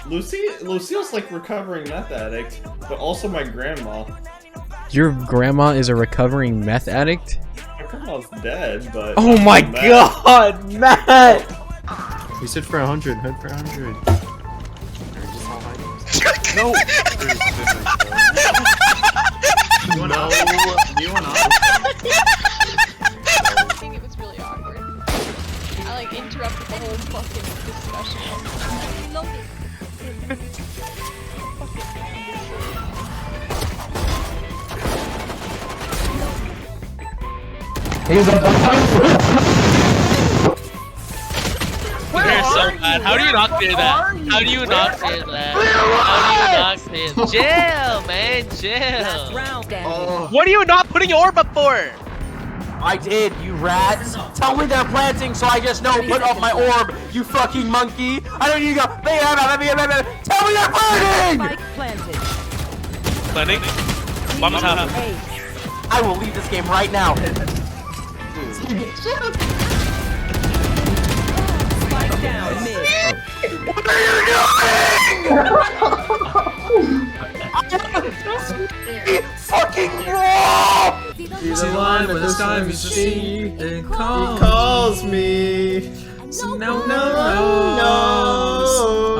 Lucille's like recovering meth addict, but also my grandma. Your grandma is a recovering meth addict? My grandma's dead, but Oh my god, Matt! We said for 100, head for 100. No! You want out? You want out? I think it was really awkward. I like interrupted the whole fucking discussion. Reloading. You're so bad. How do you not clear that? How do you not clear that? How do you not clear? Jail, man, jail. What are you not putting your orb up for? I did, you rats! Tell me they're planting so I just know put up my orb, you fucking monkey! I don't need to go. Tell me they're planting! Planning? Mama's house. I will leave this game right now. What are you doing? Fucking wrong! He's alive when the sky is sea and calls me. So no one knows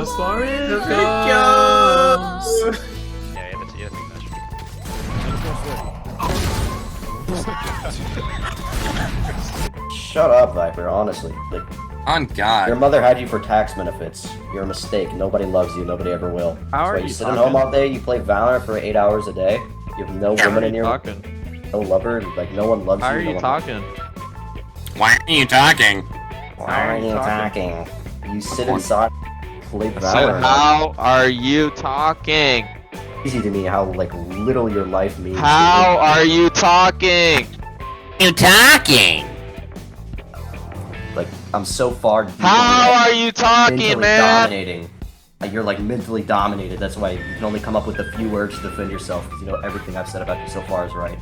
how far it goes. Shut up, Viper, honestly. Like, On God. your mother had you for tax benefits. You're a mistake. Nobody loves you. Nobody ever will. How are That's why you sit at home all day, you play Valorant for 8 hours a day. You have no woman in your no lover, like no one loves you. How are you talking? Why are you talking? Why are you talking? You sit inside, play Valorant. How are you talking? Easy to me how like little your life means. How are you talking? You talking? Like I'm so far. Deep How are you talking, mentally man? dominating. Like, you're like mentally dominated. That's why you can only come up with a few words to defend yourself. Because you know everything I've said about you so far is right.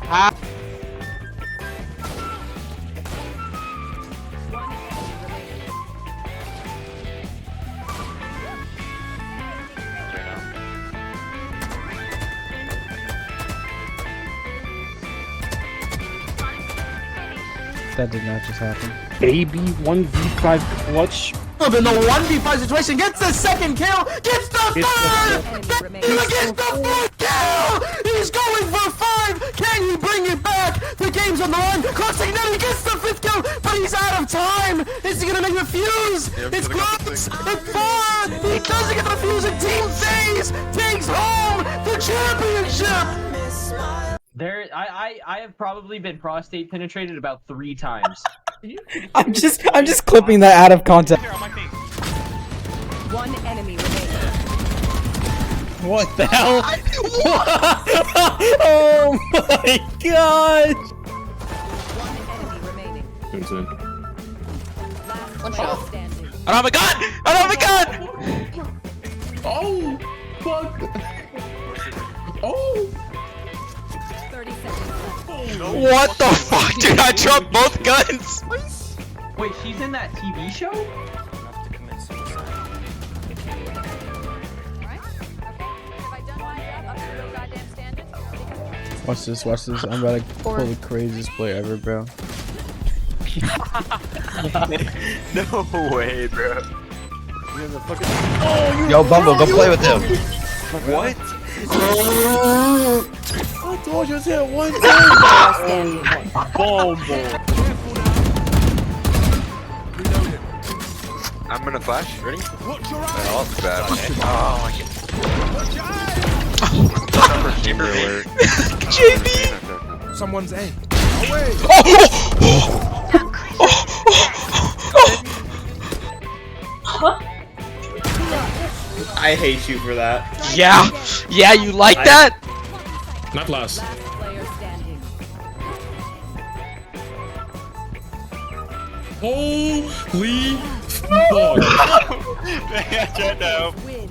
That did not just happen. Baby 1v5 clutch. In the 1v5 situation, gets the second kill, gets the third! Gets the fourth kill! He's going for 5! Can he bring it back? The game's on the run. Crossing net, he gets the 5th kill, but he's out of time! Is he gonna make the fuse? It's close! It's 4! He doesn't get the fuse, and Team FaZe takes home the championship! I have probably been prostate penetrated about 3 times. I'm just clipping that out of context. One enemy remaining. What the hell? Oh my god! One enemy remaining. One shot. Standing. I don't have a gun! I don't have a gun! Oh! Fuck! Oh! 30 seconds left. What the fuck, dude? I dropped both guns! Wait, she's in that TV show? Right? Okay. Have I done my job up to your goddamn standards? Watch this, watch this. I'm about to pull the craziest play ever, bro. No way, bro. Yo, Bumble, go play with him. What? I told you to hit one Standing. I'm gonna flash. Ready? Oh, that's bad. JB! Someone's A. I hate you for that. Yeah! Yeah, you like that? Not last. Last player standing. Holy fuck. Win.